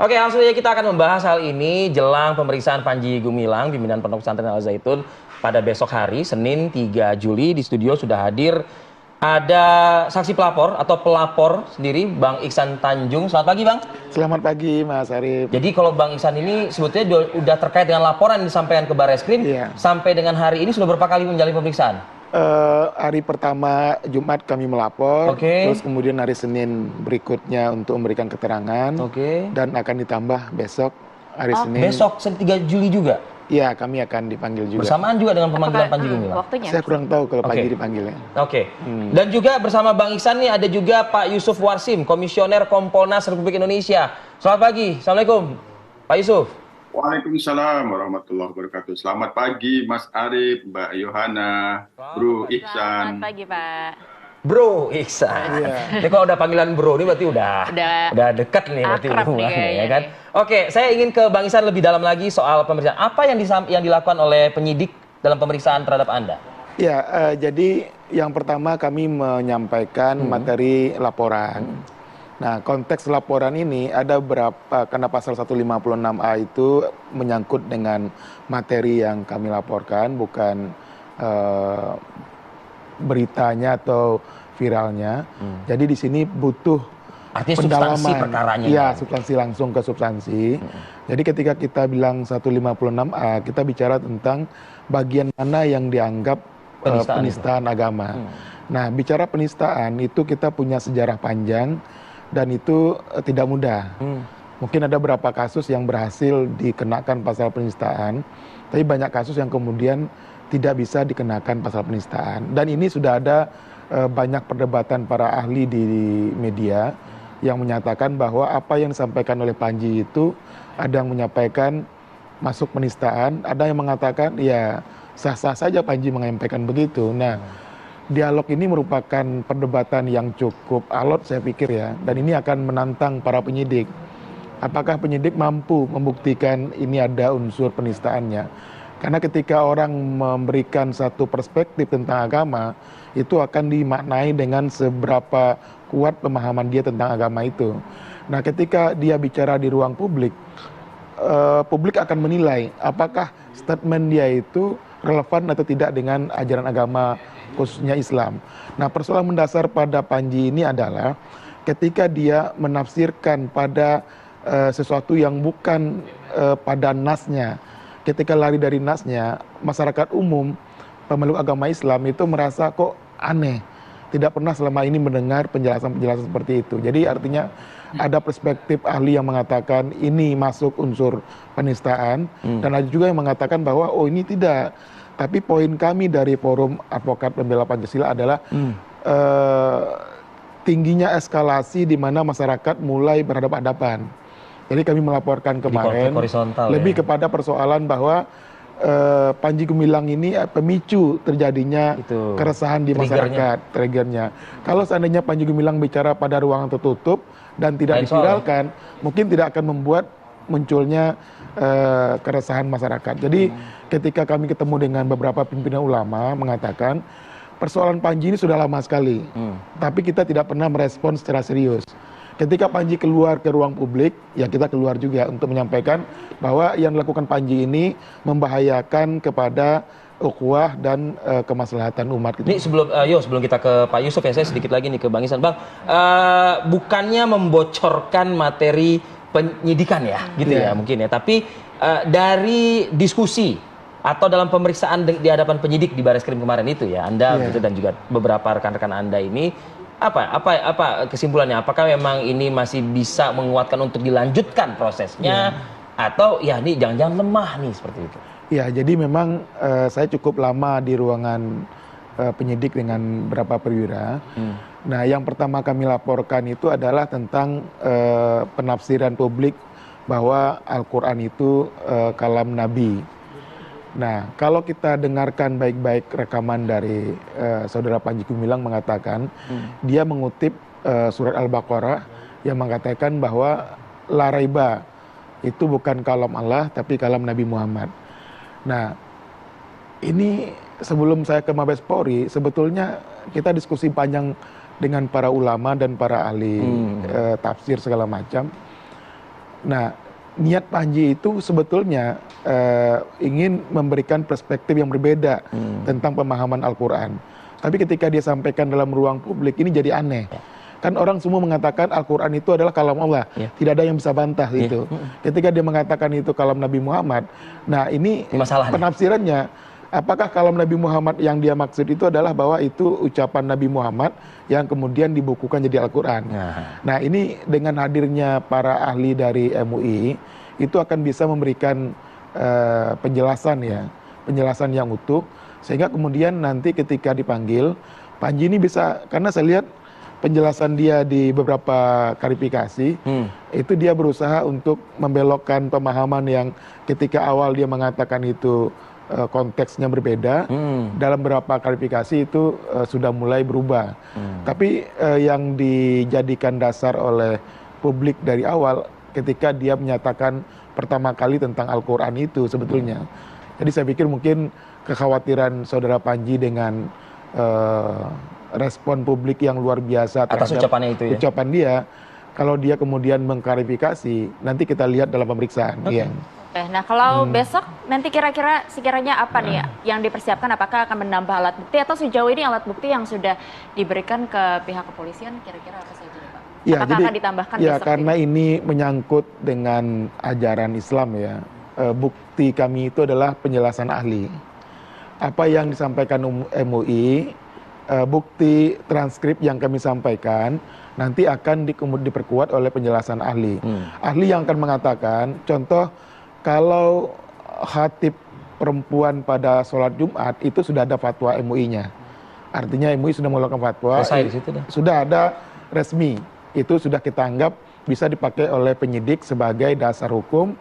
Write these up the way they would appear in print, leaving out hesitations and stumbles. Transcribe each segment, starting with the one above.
Oke, langsung saja kita akan membahas hal ini jelang pemeriksaan Panji Gumilang, pimpinan Pondok Pesantren Al Zaitun pada besok hari, Senin 3 Juli. Di studio sudah hadir ada saksi pelapor atau pelapor sendiri, Bang Iksan Tanjung. Selamat pagi, Bang. Selamat pagi, Mas Arif. Jadi kalau Bang Iksan ini sebetulnya sudah terkait dengan laporan yang disampaikan ke Barreskrim, sampai dengan hari ini sudah berapa kali menjalani pemeriksaan? Hari pertama Jumat kami melapor, terus kemudian hari Senin berikutnya untuk memberikan keterangan, dan akan ditambah besok hari Senin. Besok 3 Juli juga? Iya, kami akan dipanggil juga. Bersamaan juga dengan pemanggilan Panji Gumilang? Saya kurang tahu kalau Panji dipanggilnya. Dan juga bersama Bang Iksan nih ada juga Pak Yusuf Warsim, Komisioner Kompolnas Republik Indonesia. Selamat pagi, Assalamualaikum Pak Yusuf. Waalaikumsalam warahmatullahi wabarakatuh. Selamat pagi Mas Arif, Mbak Yohana, Bro Iksan. Selamat pagi Pak. Bro Iksan. Ini kalau udah panggilan Bro ini berarti udah dekat nih berarti hubungannya, ya kan? Oke, saya ingin ke Bang Iksan lebih dalam lagi soal pemeriksaan. Apa yang dilakukan oleh penyidik dalam pemeriksaan terhadap Anda? Ya, jadi yang pertama kami menyampaikan materi laporan. Nah, konteks laporan ini ada berapa, karena pasal 156A itu menyangkut dengan materi yang kami laporkan, bukan beritanya atau viralnya. Jadi di sini butuh pendalaman. Substansi perkaranya. Ya, substansi, langsung ke substansi. Jadi ketika kita bilang 156A, kita bicara tentang bagian mana yang dianggap penistaan agama. Nah, bicara penistaan itu kita punya sejarah panjang, dan itu tidak mudah. Mungkin ada beberapa kasus yang berhasil dikenakan pasal penistaan, tapi banyak kasus yang kemudian tidak bisa dikenakan pasal penistaan. Dan ini sudah ada banyak perdebatan para ahli di media yang menyatakan bahwa apa yang disampaikan oleh Panji itu, ada yang menyampaikan masuk penistaan, ada yang mengatakan ya sah-sah saja Panji menyampaikan begitu. Nah, dialog ini merupakan perdebatan yang cukup alot saya pikir ya, dan ini akan menantang para penyidik. Apakah penyidik mampu membuktikan ini ada unsur penistaannya? Karena ketika orang memberikan satu perspektif tentang agama, itu akan dimaknai dengan seberapa kuat pemahaman dia tentang agama itu. Nah, ketika dia bicara di ruang publik, publik akan menilai apakah statement dia itu relevan atau tidak dengan ajaran agama, khususnya Islam. Nah, persoalan mendasar pada Panji ini adalah ketika dia menafsirkan pada sesuatu yang bukan pada nasnya. Ketika lari dari nasnya, masyarakat umum, pemeluk agama Islam itu merasa kok aneh. Tidak pernah selama ini mendengar penjelasan-penjelasan seperti itu. Jadi artinya ada perspektif ahli yang mengatakan ini masuk unsur penistaan, dan ada juga yang mengatakan bahwa oh ini tidak. Tapi poin kami dari Forum Advokat Pembela Pancasila adalah tingginya eskalasi di mana masyarakat mulai berhadapan-hadapan. Jadi kami melaporkan kemarin lebih kepada persoalan bahwa Panji Gumilang ini pemicu terjadinya keresahan di masyarakat, triggernya. Kalau seandainya Panji Gumilang bicara pada ruangan tertutup dan tidak diviralkan, mungkin tidak akan membuat munculnya keresahan masyarakat. Jadi ketika kami ketemu dengan beberapa pimpinan ulama mengatakan persoalan Panji ini sudah lama sekali, tapi kita tidak pernah merespon secara serius. Ketika Panji keluar ke ruang publik, ya kita keluar juga untuk menyampaikan bahwa yang dilakukan Panji ini membahayakan kepada ukhuwah dan kemaslahatan umat. Ini sebelum kita ke Pak Yusuf ya, saya sedikit lagi nih ke Bang Iksan. Bang, bukannya membocorkan materi penyidikan ya, gitu ya mungkin ya. Tapi dari diskusi atau dalam pemeriksaan di hadapan penyidik di Barreskrim kemarin itu ya, Anda gitu, dan juga beberapa rekan-rekan Anda ini, apa kesimpulannya? Apakah memang ini masih bisa menguatkan untuk dilanjutkan prosesnya, atau ya ini jangan-jangan lemah nih seperti itu? Ya, jadi memang saya cukup lama di ruangan penyidik dengan beberapa perwira. Nah, yang pertama kami laporkan itu adalah tentang penafsiran publik bahwa Al-Quran itu kalam Nabi. Nah, kalau kita dengarkan baik-baik rekaman dari saudara Panji Gumilang mengatakan, dia mengutip surat Al-Baqarah yang mengatakan bahwa la raiba itu bukan kalam Allah tapi kalam Nabi Muhammad. Nah, ini sebelum saya ke Mabes Polri, sebetulnya kita diskusi panjang dengan para ulama dan para ahli tafsir segala macam. Nah, niat Panji itu sebetulnya ingin memberikan perspektif yang berbeda tentang pemahaman Al-Quran. Tapi ketika dia sampaikan dalam ruang publik, ini jadi aneh. Kan orang semua mengatakan Al-Quran itu adalah kalam Allah. Tidak ada yang bisa bantah itu. Ketika dia mengatakan itu kalam Nabi Muhammad, nah ini penafsirannya. Apakah kalam Nabi Muhammad yang dia maksud itu adalah bahwa itu ucapan Nabi Muhammad yang kemudian dibukukan jadi Al-Quran. Nah ini dengan hadirnya para ahli dari MUI, itu akan bisa memberikan penjelasan ya, penjelasan yang utuh, sehingga kemudian nanti ketika dipanggil, Panji ini bisa, karena saya lihat penjelasan dia di beberapa klarifikasi, itu dia berusaha untuk membelokkan pemahaman yang ketika awal dia mengatakan itu konteksnya berbeda, dalam beberapa klarifikasi itu sudah mulai berubah. Tapi yang dijadikan dasar oleh publik dari awal ketika dia menyatakan pertama kali tentang Al-Quran itu sebetulnya. Jadi saya pikir mungkin kekhawatiran saudara Panji dengan respon publik yang luar biasa atas ucapannya itu ya? Ucapan dia, kalau dia kemudian mengklarifikasi, nanti kita lihat dalam pemeriksaan. Oke, nah kalau besok nanti kira-kira sekiranya apa nih yang dipersiapkan? Apakah akan menambah alat bukti atau sejauh ini alat bukti yang sudah diberikan ke pihak kepolisian kira-kira apa saja Pak? Ya, apakah jadi, akan ditambahkan ya besok? Karena ini menyangkut dengan ajaran Islam ya. Bukti kami itu adalah penjelasan ahli. Apa yang disampaikan MUI, bukti transkrip yang kami sampaikan nanti akan diperkuat oleh penjelasan ahli. Ahli yang akan mengatakan, contoh kalau khatib perempuan pada sholat Jumat itu sudah ada fatwa MUI-nya. Artinya MUI sudah mengeluarkan fatwa, sudah ada resmi. Itu sudah kita anggap bisa dipakai oleh penyidik sebagai dasar hukum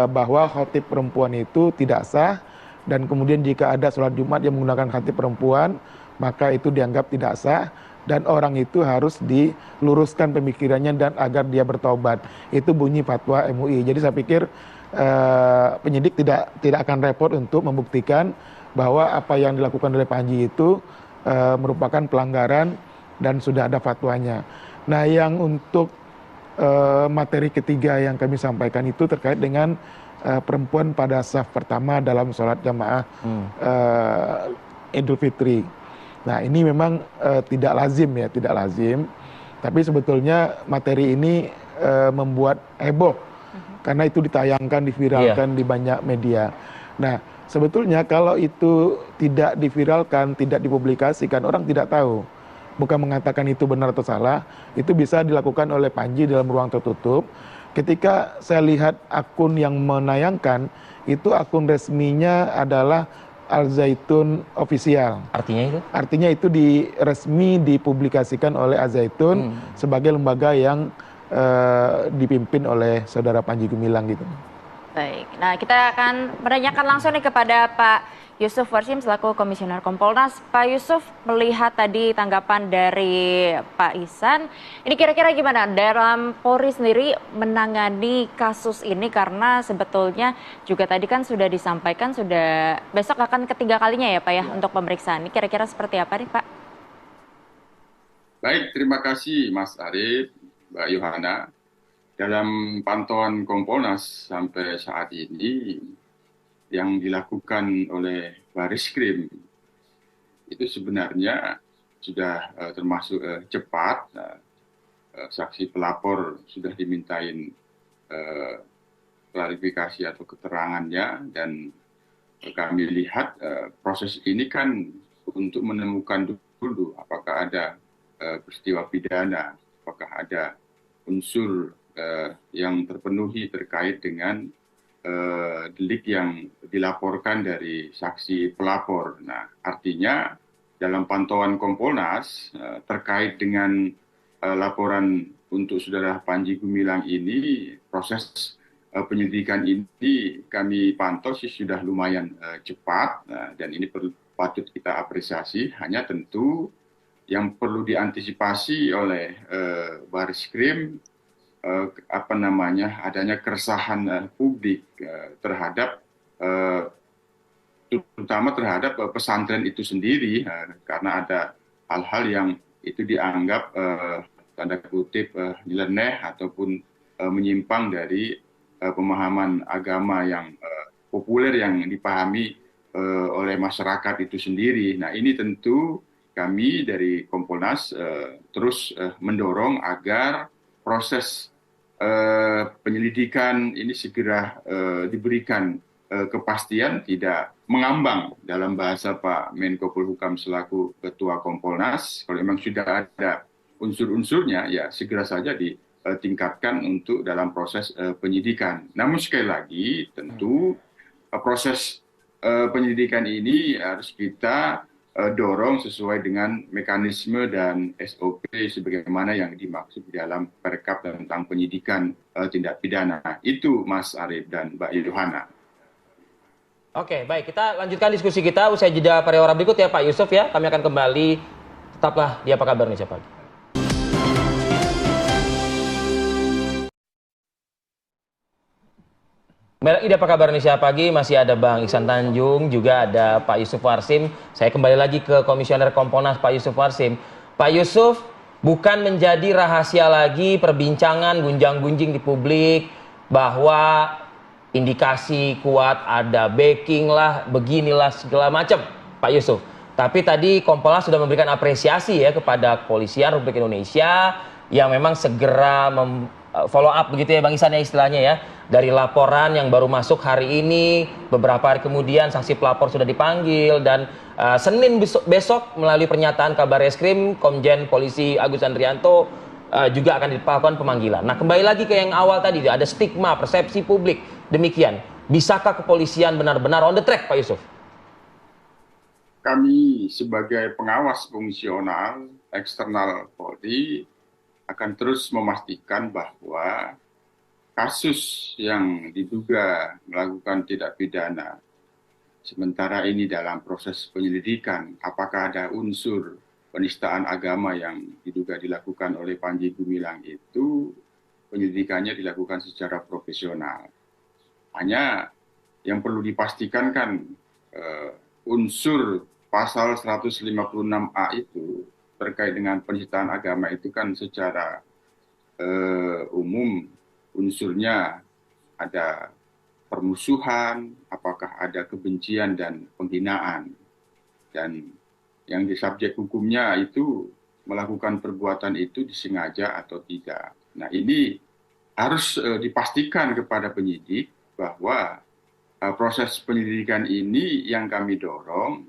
bahwa khatib perempuan itu tidak sah, dan kemudian jika ada sholat Jumat yang menggunakan khatib perempuan, maka itu dianggap tidak sah, dan orang itu harus diluruskan pemikirannya dan agar dia bertaubat. Itu bunyi fatwa MUI. Jadi saya pikir penyidik tidak akan repot untuk membuktikan bahwa apa yang dilakukan oleh Panji itu merupakan pelanggaran dan sudah ada fatwanya. Nah, yang untuk materi ketiga yang kami sampaikan itu terkait dengan perempuan pada saf pertama dalam sholat jamaah Idul Fitri. Nah, ini memang tidak lazim ya, tidak lazim. Tapi sebetulnya materi ini membuat heboh karena itu ditayangkan, diviralkan di banyak media. Nah, sebetulnya kalau itu tidak diviralkan, tidak dipublikasikan, orang tidak tahu. Bukan mengatakan itu benar atau salah, itu bisa dilakukan oleh Panji dalam ruang tertutup. Ketika saya lihat akun yang menayangkan, itu akun resminya adalah Al Zaitun Official. Artinya itu? Artinya itu resmi dipublikasikan oleh Al Zaitun sebagai lembaga yang dipimpin oleh saudara Panji Gumilang gitu. Baik, nah kita akan menanyakan langsung nih kepada Pak Yusuf Warsim selaku Komisioner Kompolnas. Pak Yusuf, melihat tadi tanggapan dari Pak Ihsan, ini kira-kira gimana dalam Polri sendiri menangani kasus ini, karena sebetulnya juga tadi kan sudah disampaikan sudah besok akan ketiga kalinya ya Pak ya untuk pemeriksaan. Ini kira-kira seperti apa nih Pak? Baik, terima kasih Mas Arief, Mbak Yohana. Dalam pantauan Kompolnas sampai saat ini yang dilakukan oleh Baris-Krim itu sebenarnya sudah termasuk cepat. Saksi pelapor sudah dimintain klarifikasi atau keterangannya, dan kami lihat proses ini kan untuk menemukan dulu apakah ada peristiwa pidana, apakah ada unsur yang terpenuhi terkait dengan delik yang dilaporkan dari saksi pelapor. Nah, artinya dalam pantauan Kompolnas terkait dengan laporan untuk saudara Panji Gumilang ini, proses penyelidikan ini kami pantau sih sudah lumayan cepat, dan ini patut kita apresiasi. Hanya tentu yang perlu diantisipasi oleh Baris-Krim adanya keresahan publik terhadap terutama terhadap pesantren itu sendiri, karena ada hal-hal yang itu dianggap tanda kutip nyeleneh ataupun menyimpang dari pemahaman agama yang populer yang dipahami oleh masyarakat itu sendiri. Nah, ini tentu kami dari Kompolnas terus mendorong agar proses penyelidikan ini segera diberikan kepastian, tidak mengambang dalam bahasa Pak Menko Polhukam selaku Ketua Kompolnas. Kalau memang sudah ada unsur-unsurnya, ya segera saja ditingkatkan untuk dalam proses penyidikan. Namun sekali lagi, tentu proses penyelidikan ini harus kita dorong sesuai dengan mekanisme dan SOP sebagaimana yang dimaksud di dalam Perkap tentang penyidikan tindak pidana. Itu Mas Arief dan Mbak Yohana. Oke, baik. Kita lanjutkan diskusi kita usai jeda pariwara berikut ya Pak Yusuf ya. Kami akan kembali. Tetaplah di Apa Kabar Indonesia Pagi. Kembali di Apa Kabar Indonesia Pagi, masih ada Bang Iksan Tanjung, juga ada Pak Yusuf Warsim. Saya kembali lagi ke Komisioner Kompolnas Pak Yusuf Warsim. Pak Yusuf, bukan menjadi rahasia lagi perbincangan gunjang-gunjing di publik bahwa indikasi kuat ada backing lah, beginilah segala macam, Pak Yusuf. Tapi tadi Kompolnas sudah memberikan apresiasi ya kepada Kepolisian Republik Indonesia yang memang segera follow up begitu ya Bang Iksan ya istilahnya ya. Dari laporan yang baru masuk hari ini, beberapa hari kemudian saksi pelapor sudah dipanggil dan Senin besok melalui pernyataan Kabar Reskrim Komjen Polisi Agus Andrianto juga akan dilakukan pemanggilan. Nah, kembali lagi ke yang awal tadi, ada stigma, persepsi publik. Demikian, bisakah kepolisian benar-benar on the track, Pak Yusuf? Kami sebagai pengawas fungsional eksternal Polri akan terus memastikan bahwa kasus yang diduga melakukan tindak pidana sementara ini dalam proses penyelidikan, apakah ada unsur penistaan agama yang diduga dilakukan oleh Panji Gumilang itu, penyelidikannya dilakukan secara profesional. Hanya yang perlu dipastikan kan unsur pasal 156A itu terkait dengan penistaan agama itu kan secara umum unsurnya ada permusuhan, apakah ada kebencian dan penghinaan. Dan yang di subjek hukumnya itu melakukan perbuatan itu disengaja atau tidak. Nah, ini harus dipastikan kepada penyidik bahwa proses penyelidikan ini yang kami dorong,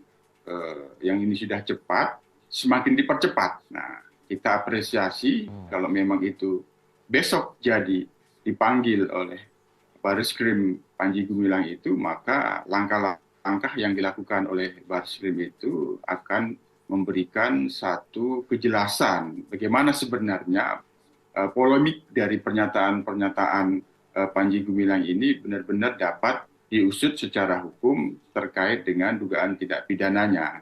yang ini sudah cepat, semakin dipercepat. Nah, kita apresiasi kalau memang itu besok jadi dipanggil oleh Barreskrim Panji Gumilang itu, maka langkah-langkah yang dilakukan oleh Barreskrim itu akan memberikan satu kejelasan bagaimana sebenarnya polemik dari pernyataan-pernyataan Panji Gumilang ini benar-benar dapat diusut secara hukum terkait dengan dugaan tindak pidananya.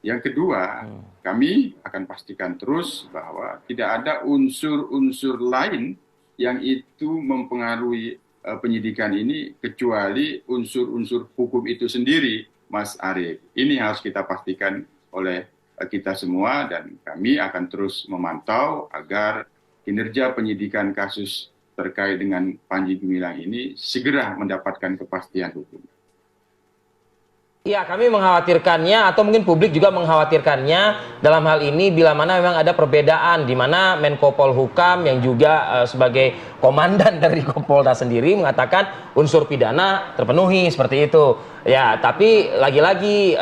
Yang kedua, kami akan pastikan terus bahwa tidak ada unsur-unsur lain yang itu mempengaruhi penyidikan ini kecuali unsur-unsur hukum itu sendiri, Mas Arief. Ini harus kita pastikan oleh kita semua dan kami akan terus memantau agar kinerja penyidikan kasus terkait dengan Panji Gumilang ini segera mendapatkan kepastian hukum. Ya, kami mengkhawatirkannya atau mungkin publik juga mengkhawatirkannya dalam hal ini bila mana memang ada perbedaan di mana Menko Polhukam yang juga sebagai komandan dari Kompolnas sendiri mengatakan unsur pidana terpenuhi seperti itu. Ya, tapi lagi-lagi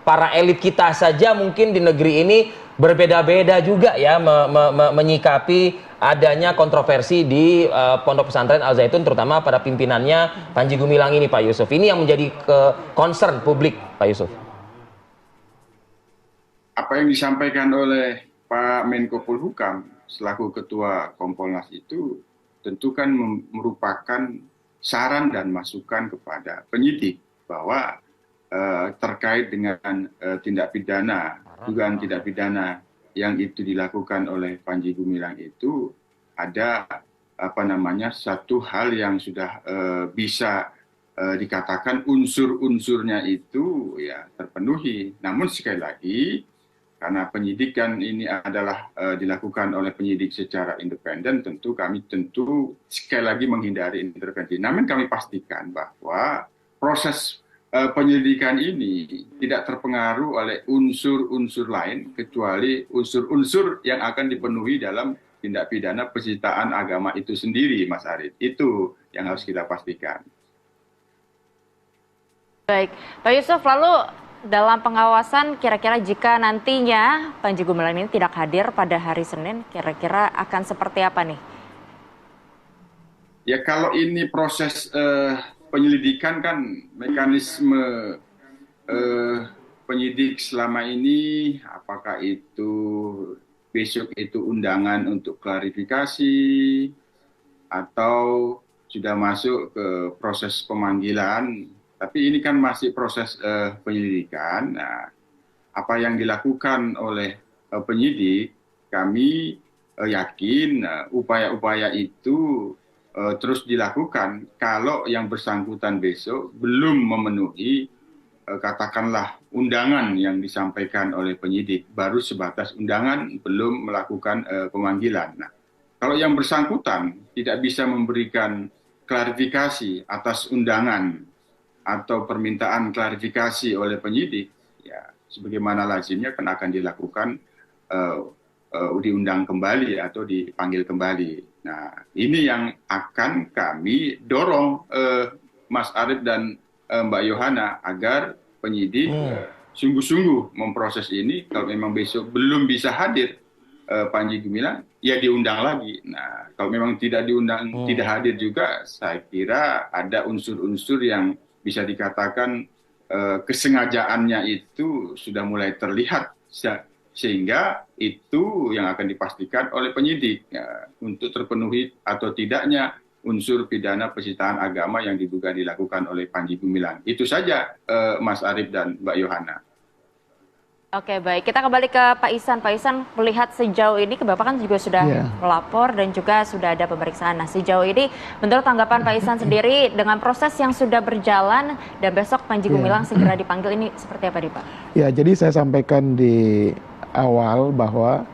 para elit kita saja mungkin di negeri ini berbeda-beda juga ya menyikapi adanya kontroversi di Pondok Pesantren Al Zaitun terutama pada pimpinannya Panji Gumilang ini, Pak Yusuf. Ini yang menjadi concern publik, Pak Yusuf. Apa yang disampaikan oleh Pak Menko Polhukam selaku Ketua Kompolnas itu tentu kan merupakan saran dan masukan kepada penyidik bahwa terkait dengan tindak pidana, dugaan tindak pidana yang itu dilakukan oleh Panji Gumilang itu ada satu hal yang sudah bisa dikatakan unsur-unsurnya itu ya terpenuhi. Namun sekali lagi karena penyidikan ini adalah dilakukan oleh penyidik secara independen, kami sekali lagi menghindari intervensi. Namun kami pastikan bahwa proses penyelidikan ini tidak terpengaruh oleh unsur-unsur lain kecuali unsur-unsur yang akan dipenuhi dalam tindak pidana penistaan agama itu sendiri, Mas Arief. Itu yang harus kita pastikan. Baik, Pak Yusuf, lalu dalam pengawasan kira-kira jika nantinya Panji Gumilang ini tidak hadir pada hari Senin, kira-kira akan seperti apa nih? Ya kalau ini proses penyelidikan kan mekanisme penyidik selama ini, apakah itu besok itu undangan untuk klarifikasi atau sudah masuk ke proses pemanggilan. Tapi ini kan masih proses penyelidikan. Nah, apa yang dilakukan oleh penyidik, kami yakin upaya-upaya itu terus dilakukan kalau yang bersangkutan besok belum memenuhi katakanlah undangan yang disampaikan oleh penyidik, baru sebatas undangan, belum melakukan pemanggilan. Nah, kalau yang bersangkutan tidak bisa memberikan klarifikasi atas undangan atau permintaan klarifikasi oleh penyidik, ya sebagaimana lazimnya kan akan dilakukan diundang kembali atau dipanggil kembali. Nah, ini yang akan kami dorong Mas Arief dan Mbak Yohana agar penyidik sungguh-sungguh memproses ini. Kalau memang besok belum bisa hadir Panji Gumilang, ya diundang lagi. Nah, kalau memang tidak diundang, tidak hadir juga, saya kira ada unsur-unsur yang bisa dikatakan kesengajaannya itu sudah mulai terlihat, sehingga itu yang akan dipastikan oleh penyidik ya, untuk terpenuhi atau tidaknya unsur pidana penistaan agama yang diduga dilakukan oleh Panji Gumilang. Itu saja Mas Arief dan Mbak Yohana. Oke, baik. Kita kembali ke Pak Ihsan. Pak Ihsan, melihat sejauh ini, Bapak kan juga sudah melapor dan juga sudah ada pemeriksaan. Nah, sejauh ini, menurut tanggapan Pak Ihsan sendiri, dengan proses yang sudah berjalan dan besok Panji Gumilang segera dipanggil, ini seperti apa nih, Pak? Ya, jadi saya sampaikan di awal bahwa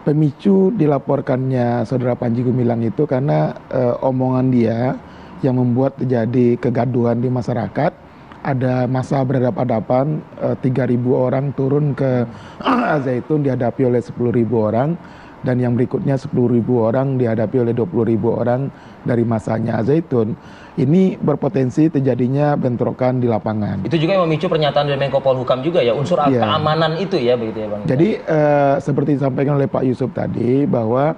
pemicu dilaporkannya Saudara Panji Gumilang itu karena omongan dia yang membuat terjadi kegaduhan di masyarakat. Ada masa berhadapan-hadapan 3.000 orang turun ke Al-Zaitun dihadapi oleh 10.000 orang, dan yang berikutnya 10.000 orang dihadapi oleh 20.000 orang dari masanya Al-Zaitun. Ini berpotensi terjadinya bentrokan di lapangan. Itu juga yang memicu pernyataan dari Menko Polhukam juga ya, unsur keamanan itu ya, begitu ya Bang. Jadi seperti disampaikan oleh Pak Yusuf tadi bahwa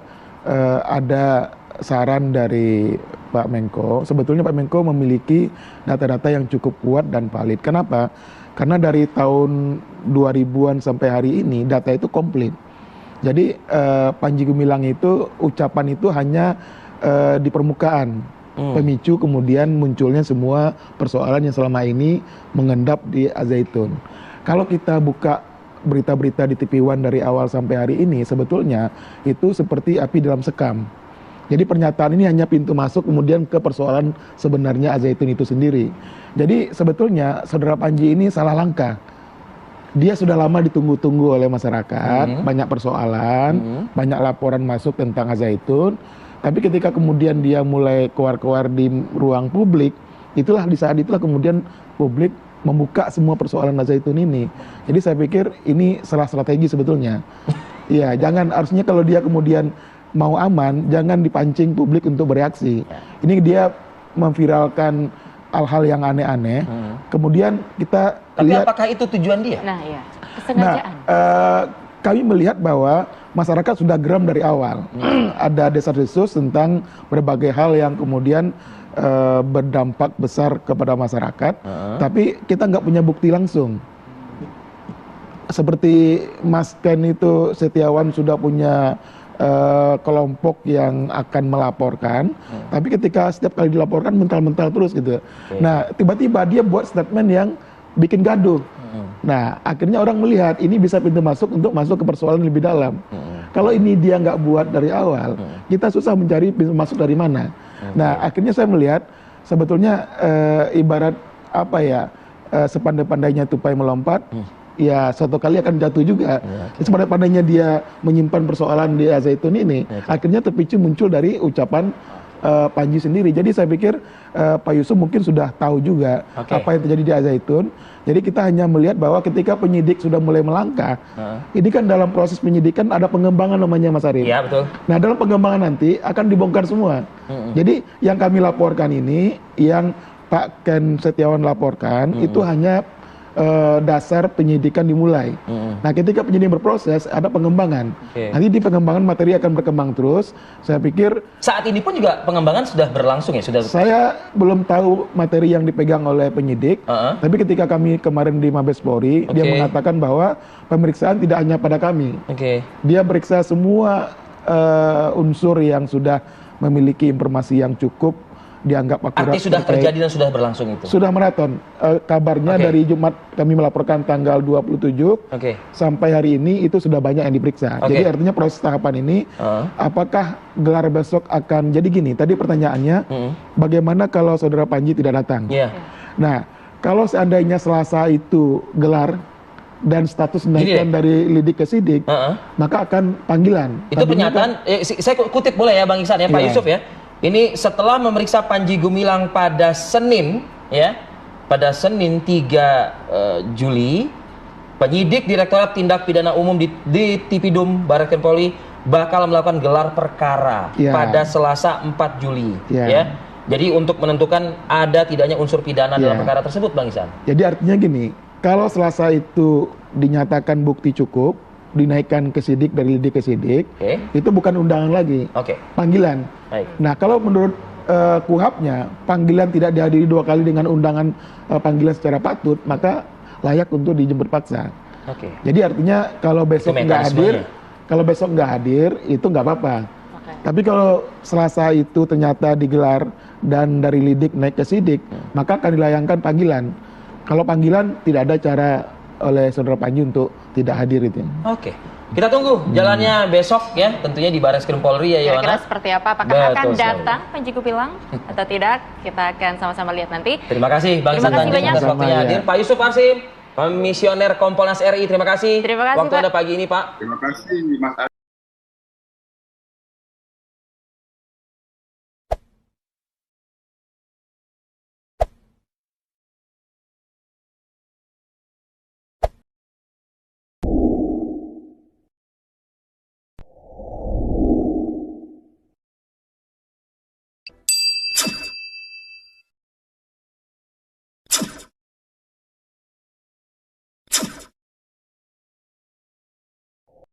ada saran dari Pak Menko, sebetulnya Pak Menko memiliki data-data yang cukup kuat dan valid. Kenapa? Karena dari tahun 2000-an sampai hari ini data itu komplit. Jadi Panji Gumilang itu ucapan itu hanya di permukaan. Pemicu kemudian munculnya semua persoalan yang selama ini mengendap di Al-Zaitun. Kalau kita buka berita-berita di TV One dari awal sampai hari ini, sebetulnya itu seperti api dalam sekam. Jadi pernyataan ini hanya pintu masuk kemudian ke persoalan sebenarnya Al-Zaitun itu sendiri. Jadi sebetulnya Saudara Panji ini salah langkah. Dia sudah lama ditunggu-tunggu oleh masyarakat, banyak persoalan, banyak laporan masuk tentang Al-Zaitun. Tapi ketika kemudian dia mulai keluar-keluar di ruang publik, itulah di saat itulah kemudian publik membuka semua persoalan Al-Zaitun ini. Jadi saya pikir ini salah strategi sebetulnya. Iya, jangan, harusnya kalau dia kemudian mau aman, jangan dipancing publik untuk bereaksi. Ini dia memviralkan hal-hal yang aneh-aneh. Kemudian kita lihat. Tapi apakah itu tujuan dia? Nah, iya. Kesengajaan. Kami melihat bahwa masyarakat sudah geram dari awal. Ada desas-desus tentang berbagai hal yang kemudian berdampak besar kepada masyarakat. Tapi kita nggak punya bukti langsung. Seperti Mas Ken itu Setiawan sudah punya kelompok yang akan melaporkan, tapi ketika setiap kali dilaporkan mental-mental terus gitu. Nah, tiba-tiba dia buat statement yang bikin gaduh. Nah, akhirnya orang melihat ini bisa pintu masuk untuk masuk ke persoalan lebih dalam. Kalau ini dia nggak buat dari awal, kita susah mencari pintu masuk dari mana. Nah, akhirnya saya melihat sebetulnya ibarat apa ya, sepandai-pandainya tupai melompat, ya suatu kali akan jatuh juga. Sepada-padanya dia menyimpan persoalan di Al-Zaitun ini, akhirnya terpicu muncul dari ucapan Panji sendiri. Jadi saya pikir Pak Yusuf mungkin sudah tahu juga apa yang terjadi di Al-Zaitun. Jadi kita hanya melihat bahwa ketika penyidik sudah mulai melangkah, ini kan dalam proses penyidikan ada pengembangan namanya Mas Arief. Iya, betul. Nah, dalam pengembangan nanti akan dibongkar semua. Jadi yang kami laporkan ini, yang Pak Ken Setiawan laporkan, itu hanya dasar penyidikan dimulai. Nah, ketika penyidikan berproses, ada pengembangan. Nanti di pengembangan materi akan berkembang terus. Saya pikir saat ini pun juga pengembangan sudah berlangsung ya, sudah. Saya belum tahu materi yang dipegang oleh penyidik, tapi ketika kami kemarin di Mabes Polri, dia mengatakan bahwa pemeriksaan tidak hanya pada kami. Dia periksa semua unsur yang sudah memiliki informasi yang cukup, dianggap akurat. Arti sudah terjadi dan sudah berlangsung itu? Sudah maraton. Kabarnya dari Jumat kami melaporkan tanggal 27 sampai hari ini itu sudah banyak yang diperiksa. Jadi artinya proses tahapan ini, apakah gelar besok akan jadi gini? Tadi pertanyaannya, bagaimana kalau saudara Panji tidak datang? Nah, kalau seandainya Selasa itu gelar dan status naikkan dari lidik ke sidik, maka akan panggilan. Itu pernyataan, saya kutip boleh ya Bang Ihsan ya, Pak Yusuf ya. Ini setelah memeriksa Panji Gumilang pada Senin, ya, pada Senin 3 Juli, penyidik Direktorat Tindak Pidana Umum di Tipidum Barreskrim Polri bakal melakukan gelar perkara pada Selasa 4 Juli, ya. Jadi untuk menentukan ada tidaknya unsur pidana dalam perkara tersebut, Bang Ihsan. Jadi artinya gini, kalau Selasa itu dinyatakan bukti cukup, dinaikkan ke sidik dari lidik ke sidik, itu bukan undangan lagi, panggilan. Nah, kalau menurut KUHAP-nya, panggilan tidak dihadiri 2 kali dengan undangan panggilan secara patut, maka layak untuk dijemput paksa. Jadi artinya kalau besok nggak hadir, itu nggak apa-apa. Tapi kalau Selasa itu ternyata digelar dan dari lidik naik ke sidik, maka akan dilayangkan panggilan. Kalau panggilan tidak ada cara oleh saudara Panji untuk tidak hadir itu. Kita tunggu jalannya besok ya, tentunya di Barreskrim Polri ya, Yohana. Kira-kira seperti apa? Apakah akan datang Panji Gumilang atau tidak? Kita akan sama-sama lihat nanti. Terima kasih Bang Ihsan Tanjung atas waktunya hadir. Pak Yusuf Warsim, Komisioner Kompolnas RI, terima kasih. Terima kasih, waktu Anda pagi ini, Pak. Terima kasih, Mas